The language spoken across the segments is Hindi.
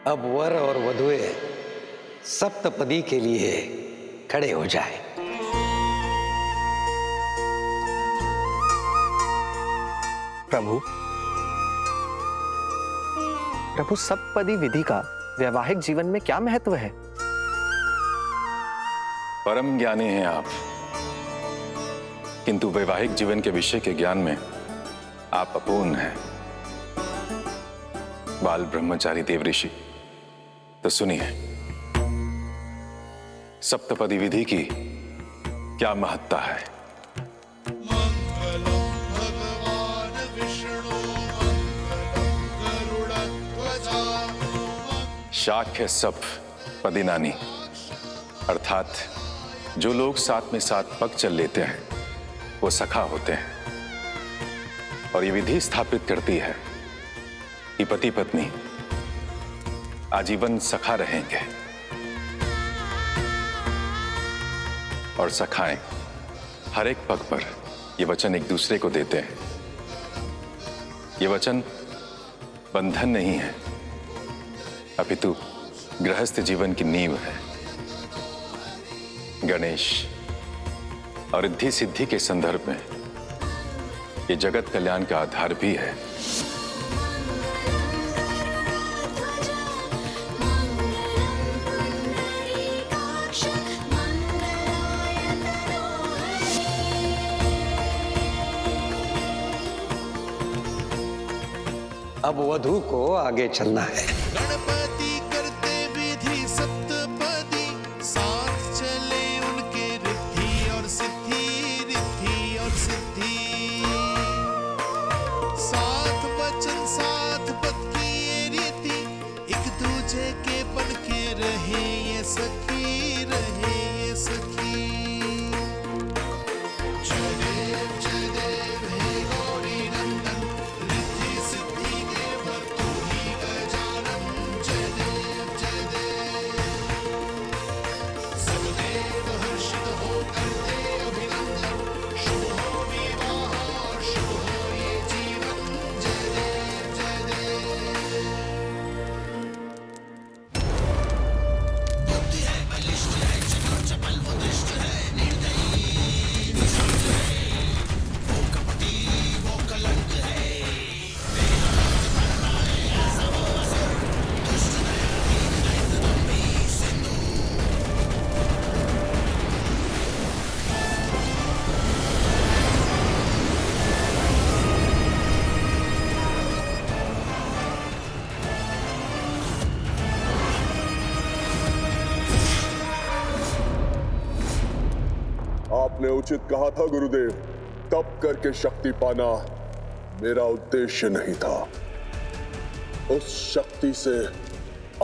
अब वर और वधुए सप्तपदी के लिए खड़े हो जाए। प्रभु, सप्तपदी विधि का वैवाहिक जीवन में क्या महत्व है? परम ज्ञानी हैं आप, किंतु वैवाहिक जीवन के विषय के ज्ञान में आप अपूर्ण हैं। बाल ब्रह्मचारी देवऋषि, तो सुनिए, सप्तपदी विधि की क्या महत्ता है। शाक्य सप पदिनानी, अर्थात जो लोग साथ में साथ पग चल लेते हैं वो सखा होते हैं। और ये विधि स्थापित करती है कि पति पत्नी आजीवन सखा रहेंगे और सखाएं हर एक पग पर ये वचन एक दूसरे को देते हैं। ये वचन बंधन नहीं है, अपितु गृहस्थ जीवन की नींव है। गणेश और रिद्धि सिद्धि के संदर्भ में ये जगत कल्याण का आधार भी है। अब वधू को आगे चलना है। गणपति करते विधि सप्तपदी, साथ चले उनके रिद्धि और सिद्धि, रिद्धि और सिद्धि। साथ वचन साथ पद की ये रीति, एक दूजे के बन के रहे ये सखी, रहे ये सखी। जय देव हे गौरी नंदन, रिद्धि सिद्धि के वर तू ही गजानन। जय देव सब देव हर्षित हो करते अभिनंदन। शुभ हो विवाह और शुभ हो ये जीवन। जय देव बुद्धि है बलिष्ठ है, चतुर चपल वो दुष्ट है, निर्दयी दुष्ट है, वो कपटी वो कलंक है। आपने उचित कहा था गुरुदेव, तप करके शक्ति पाना मेरा उद्देश्य नहीं था। उस शक्ति से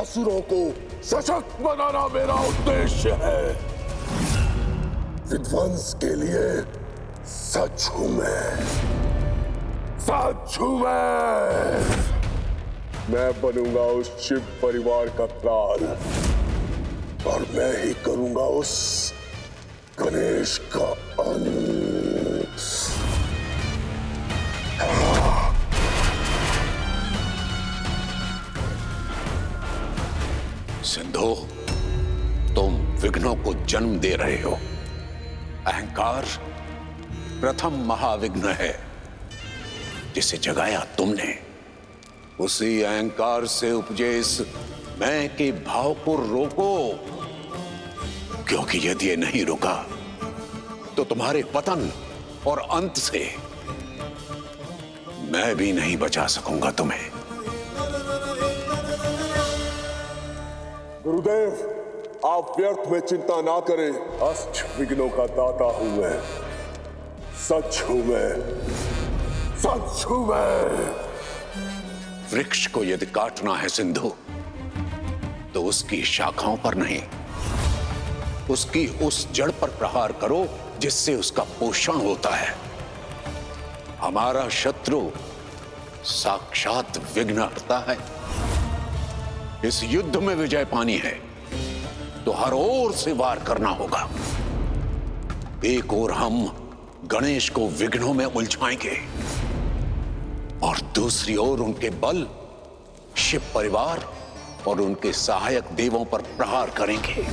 असुरों को सशक्त बनाना मेरा उद्देश्य है। विध्वंस के लिए सच हूं मैं, सच हूं मैं बनूंगा उस शिव परिवार का प्राण, और मैं ही करूंगा उस गणेश का अंत। सिंधु, तुम विघ्नों को जन्म दे रहे हो। अहंकार प्रथम महाविघ्न है जिसे जगाया तुमने। उसी अहंकार से उपजे इस मैं के भाव को रोको, क्योंकि यदि ये नहीं रुका तो तुम्हारे पतन और अंत से मैं भी नहीं बचा सकूंगा तुम्हें। गुरुदेव, आप व्यर्थ में चिंता ना करें। अष्ट विघ्नों का दाता हूं मैं, सच हूं मैं, सच हूं मैं। वृक्ष को यदि काटना है सिंधु, तो उसकी शाखाओं पर नहीं, उसकी उस जड़ पर प्रहार करो जिससे उसका पोषण होता है। हमारा शत्रु साक्षात विघ्नहर्ता है। इस युद्ध में विजय पानी है तो हर ओर से वार करना होगा। एक ओर हम गणेश को विघ्नों में उलझाएंगे और दूसरी ओर उनके बल, शिव परिवार और उनके सहायक देवों पर प्रहार करेंगे।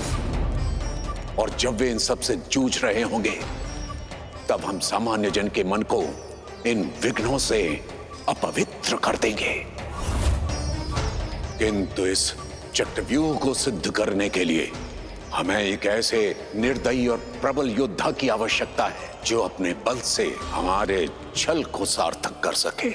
और जब वे इन सब से जूझ रहे होंगे, तब हम सामान्य जन के मन को इन विघ्नों से अपवित्र कर देंगे। किंतु इस चक्रव्यूह को सिद्ध करने के लिए हमें एक ऐसे निर्दयी और प्रबल योद्धा की आवश्यकता है जो अपने बल से हमारे छल को सार्थक कर सके।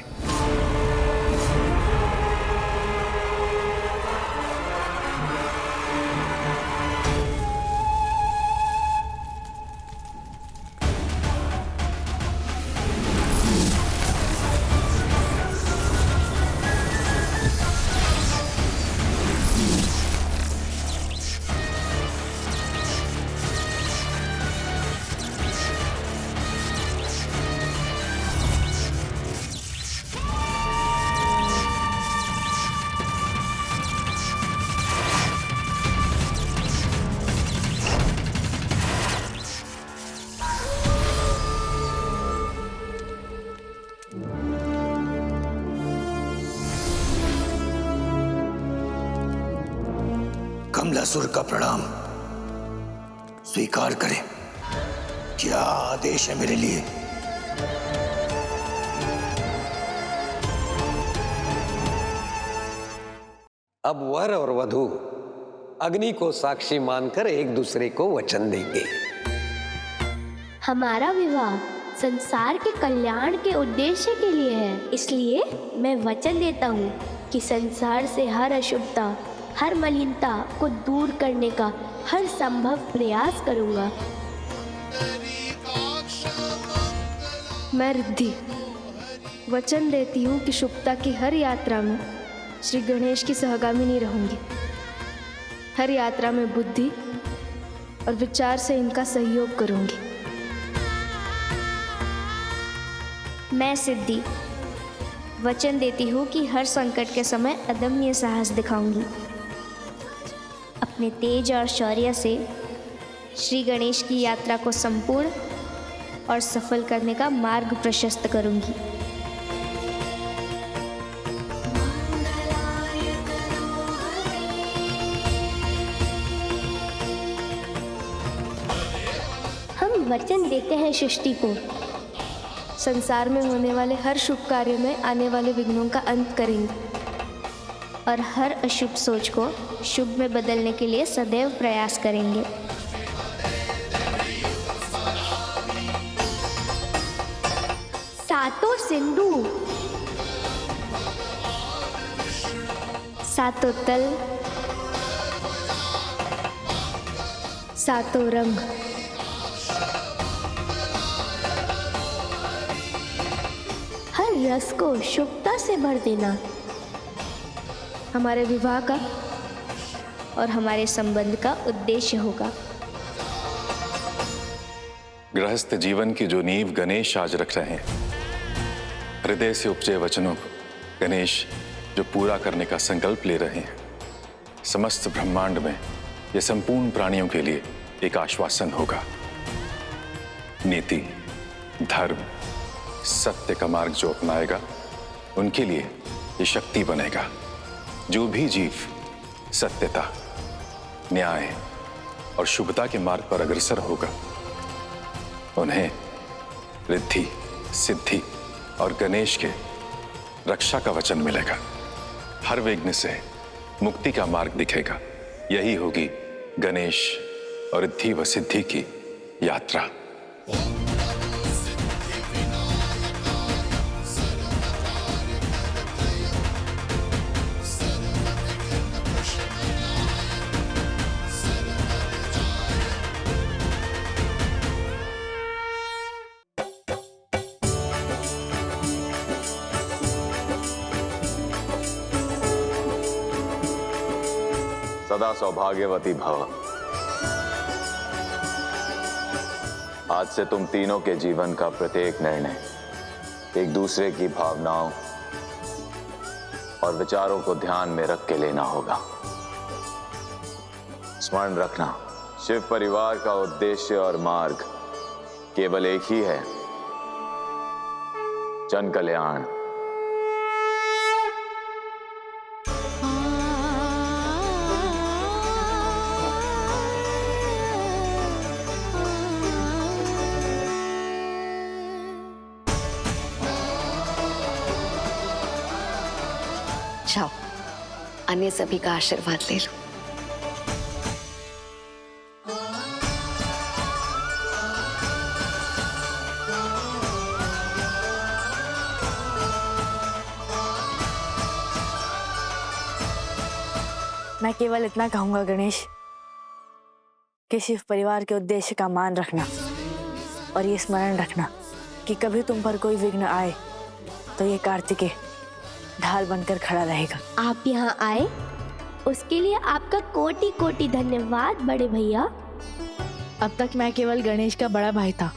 कमलासुर का प्रणाम स्वीकार करें। क्या आदेश है मेरे लिए? अब वर और वधू अग्नि को साक्षी मानकर एक दूसरे को वचन देंगे। हमारा विवाह संसार के कल्याण के उद्देश्य के लिए है, इसलिए मैं वचन देता हूँ कि संसार से हर अशुभता, हर मलिनता को दूर करने का हर संभव प्रयास करूँगा। मैं रिद्धि वचन देती हूँ कि शुभता की हर यात्रा में श्री गणेश की सहगामिनी रहूंगी। हर यात्रा में बुद्धि और विचार से इनका सहयोग करूंगी। मैं सिद्धि वचन देती हूँ कि हर संकट के समय अदम्य साहस दिखाऊंगी। अपने तेज और शौर्य से श्री गणेश की यात्रा को संपूर्ण और सफल करने का मार्ग प्रशस्त करूंगी। हम वचन देते हैं सृष्टि को, संसार में होने वाले हर शुभ कार्य में आने वाले विघ्नों का अंत करेंगे और हर अशुभ सोच को शुभ में बदलने के लिए सदैव प्रयास करेंगे। सातों सिंधु, सातों तल, सातों रंग, हर रस को शुभता से भर देना हमारे विवाह का और हमारे संबंध का उद्देश्य होगा। गृहस्थ जीवन की जो नींव गणेश आज रख रहे हैं, हृदय से उपजे वचनों को गणेश जो पूरा करने का संकल्प ले रहे हैं, समस्त ब्रह्मांड में ये संपूर्ण प्राणियों के लिए एक आश्वासन होगा। नीति, धर्म, सत्य का मार्ग जो अपनाएगा उनके लिए ये शक्ति बनेगा। जो भी जीव सत्यता, न्याय और शुभता के मार्ग पर अग्रसर होगा, उन्हें रिद्धि, सिद्धि और गणेश के रक्षा का वचन मिलेगा। हर विघ्न से मुक्ति का मार्ग दिखेगा। यही होगी गणेश और रिद्धि व सिद्धि की यात्रा। सदा सौभाग्यवती भव। आज से तुम तीनों के जीवन का प्रत्येक निर्णय एक दूसरे की भावनाओं और विचारों को ध्यान में रख के लेना होगा। स्मरण रखना, शिव परिवार का उद्देश्य और मार्ग केवल एक ही है, जन कल्याण। जाओ, अन्य सभी का आशीर्वाद ले लो। मैं केवल इतना कहूंगा गणेश कि शिव परिवार के उद्देश्य का मान रखना और ये स्मरण रखना कि कभी तुम पर कोई विघ्न आए तो ये कार्तिकेय ढाल बनकर खड़ा रहेगा। आप यहाँ आए उसके लिए आपका कोटि कोटि धन्यवाद बड़े भैया। अब तक मैं केवल गणेश का बड़ा भाई था,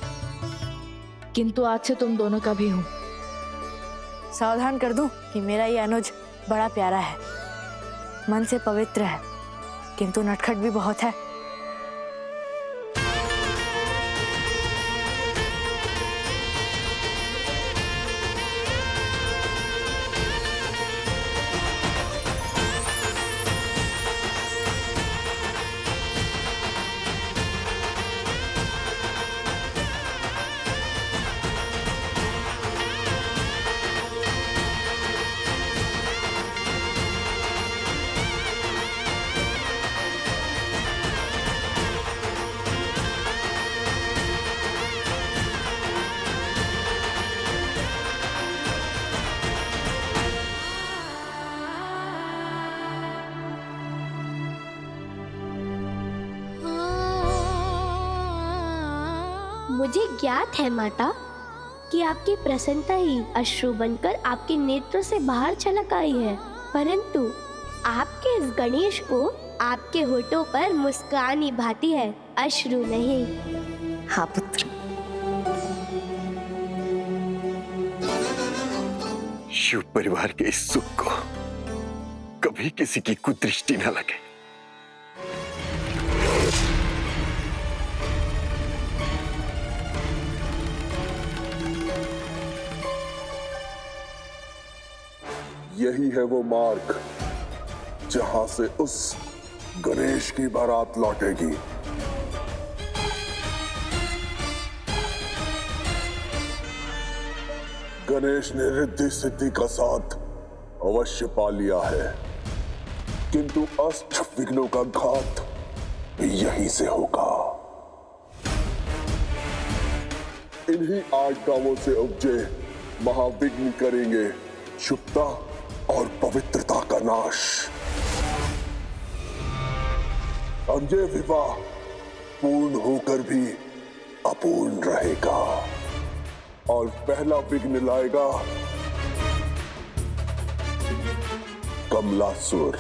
किंतु आज से तुम दोनों का भी हूँ। सावधान कर दूं कि मेरा ये अनुज बड़ा प्यारा है, मन से पवित्र है, किंतु नटखट भी बहुत है। मुझे ज्ञात है माता कि आपकी प्रसन्नता ही अश्रु बनकर आपके नेत्रों से बाहर छलक आई है, परंतु आपके इस गणेश को आपके होठों पर मुस्कान ही भाती है, अश्रु नहीं। हाँ पुत्र। शिव परिवार के इस सुख को कभी किसी की कुदृष्टि न लगे। यही है वो मार्ग जहां से उस गणेश की बारात लौटेगी। गणेश ने रिद्धि सिद्धि का साथ अवश्य पा लिया है, किंतु अष्ट विघ्नों का घात यहीं से होगा। इन्हीं 8 गांवों से उपजे महाविघ्न करेंगे शुभता और पवित्रता का नाश। और ये विवाह पूर्ण होकर भी अपूर्ण रहेगा और पहला विघ्न लाएगा कमलासुर।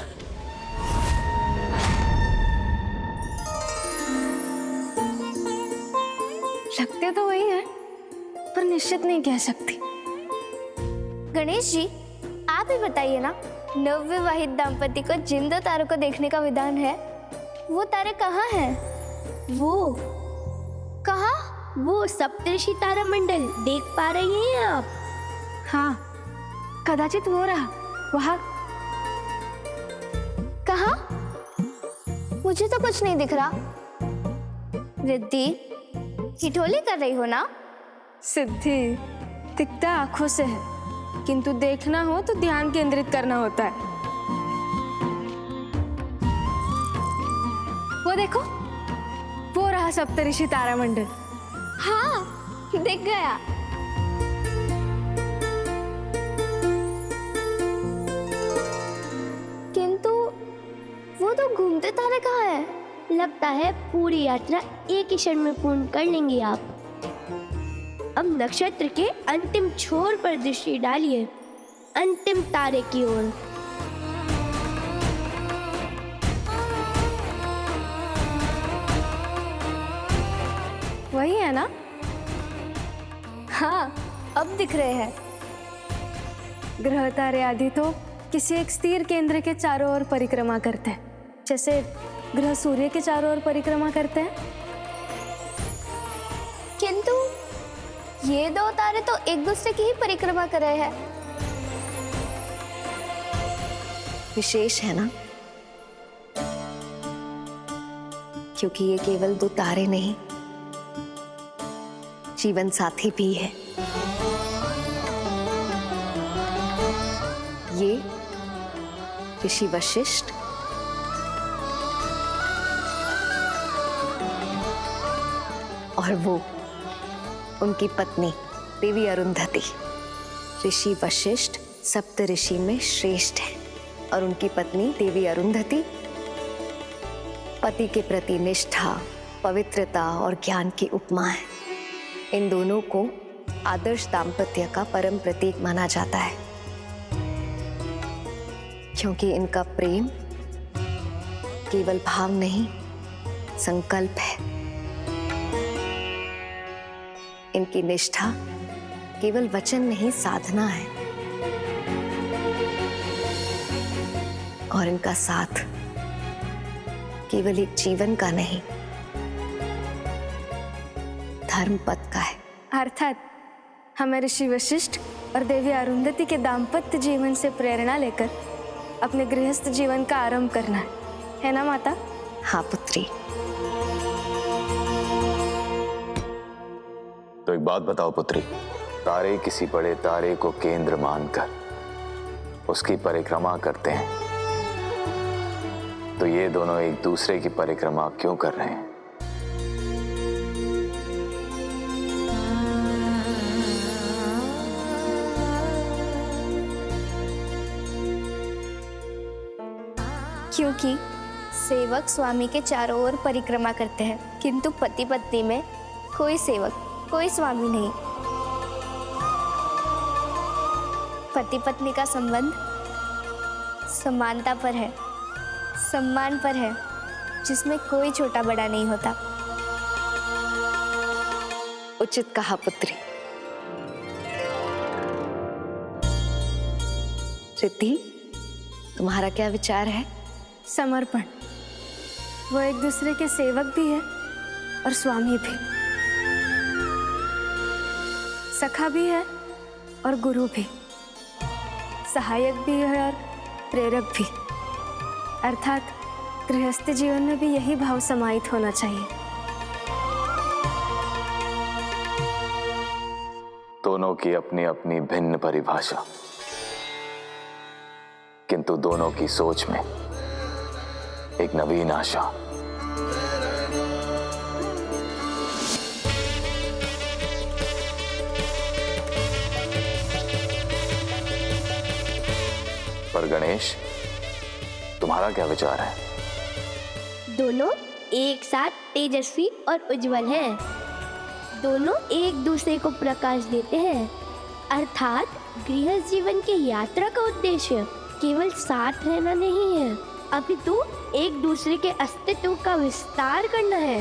लगते तो वही है, पर निश्चित नहीं कह सकती। गणेश जी, आप ही बताइए ना, नवविवाहित दाम्पत्य को जिन 2 तारों को देखने का विधान है, वो तारे कहाँ हैं? वो कहाँ? वो सप्तऋषि तारा मंडल देख पा रही हैं आप? हाँ, कदाचित वो रहा वहाँ। कहाँ? मुझे तो कुछ नहीं दिख रहा। रिद्धि, ठिठोली कर रही हो ना? सिद्धि दिखता आंखों से है, किंतु देखना हो तो ध्यान केंद्रित करना होता है। वो देखो, वो रहा सप्तऋषि तारामंडल। हाँ, दिख गया। किंतु वो तो घूमते तारे कहाँ हैं? लगता है पूरी यात्रा एक ही क्षण में पूर्ण कर लेंगे आप। अब नक्षत्र के अंतिम छोर पर दृष्टि डालिए, अंतिम तारे की ओर। वही है ना? हाँ, अब दिख रहे हैं। ग्रह तारे आदि तो किसी एक स्थिर केंद्र के चारों ओर परिक्रमा करते हैं, जैसे ग्रह सूर्य के चारों ओर परिक्रमा करते हैं। किंतु ये 2 तारे तो एक दूसरे की ही परिक्रमा कर रहे हैं। विशेष है ना, क्योंकि ये केवल 2 तारे नहीं, जीवन साथी भी है। ये ऋषि वशिष्ठ और वो उनकी पत्नी देवी अरुंधति। ऋषि वशिष्ठ सप्त ऋषि में श्रेष्ठ है और उनकी पत्नी देवी अरुंधति पति के प्रति निष्ठा, पवित्रता और ज्ञान की उपमा है। इन दोनों को आदर्श दाम्पत्य का परम प्रतीक माना जाता है, क्योंकि इनका प्रेम केवल भाव नहीं, संकल्प है। इनकी निष्ठा केवल वचन नहीं, साधना है। और इनका साथ केवल एक जीवन का नहीं, धर्म पथ का है। अर्थात हमें ऋषि वशिष्ठ और देवी अरुंधति के दाम्पत्य जीवन से प्रेरणा लेकर अपने गृहस्थ जीवन का आरंभ करना है ना माता? हाँ पुत्री। तो एक बात बताओ पुत्री, तारे किसी बड़े तारे को केंद्र मानकर उसकी परिक्रमा करते हैं, तो ये दोनों एक दूसरे की परिक्रमा क्यों कर रहे हैं? क्योंकि सेवक स्वामी के चारों ओर परिक्रमा करते हैं, किंतु पति पत्नी में कोई सेवक, कोई स्वामी नहीं। पति पत्नी का संबंध समानता पर है, सम्मान पर है, जिसमें कोई छोटा बड़ा नहीं होता। उचित कहा पुत्री। रिद्धि, तुम्हारा क्या विचार है? समर्पण। वो एक दूसरे के सेवक भी है और स्वामी भी, सखा भी है और गुरु भी, सहायक भी है और प्रेरक भी। अर्थात गृहस्थ जीवन में भी यही भाव समाहित होना चाहिए। दोनों की अपनी अपनी भिन्न परिभाषा, किंतु दोनों की सोच में एक नवीन आशा। पर गणेश, तुम्हारा क्या विचार है? दोनों एक साथ तेजस्वी और उज्जवल हैं। दोनों एक दूसरे को प्रकाश देते हैं। अर्थात गृहस्थ जीवन की यात्रा का उद्देश्य केवल साथ रहना नहीं है, अपितु एक दूसरे के अस्तित्व का विस्तार करना है।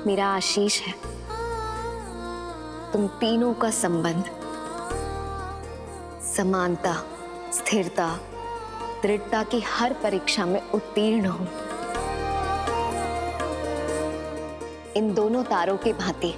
मेरा आशीष है तुम तीनों का संबंध समानता, स्थिरता, दृढ़ता की हर परीक्षा में उत्तीर्ण हो। इन दोनों तारों के भांति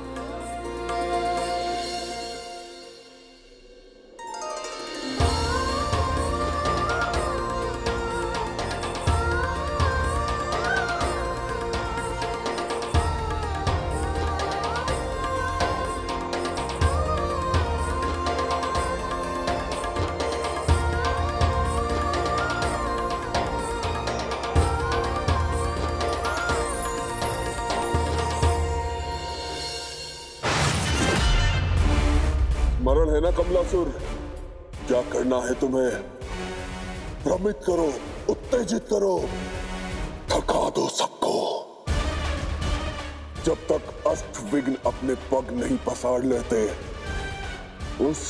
स्मरण है ना कमलासुर? क्या करना है तुम्हें? भ्रमित करो, उत्तेजित करो, थका दो सबको। जब तक अष्ट विघ्न अपने पग नहीं पसार लेते, उस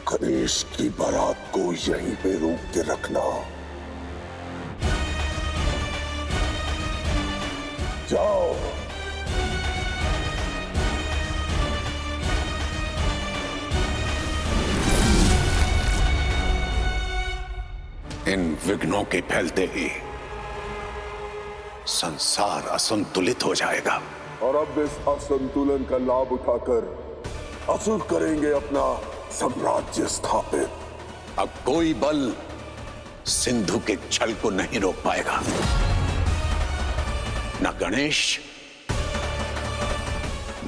गणेश की बारात को यहीं पे रोक के रखना। जाओ। इन विघ्नों के फैलते ही संसार असंतुलित हो जाएगा। और अब इस असंतुलन का लाभ उठाकर असुर करेंगे अपना साम्राज्य स्थापित। अब कोई बल सिंधु के छल को नहीं रोक पाएगा। न गणेश,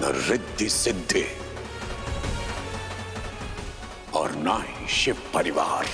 न रिद्धि सिद्धि और ना ही शिव परिवार।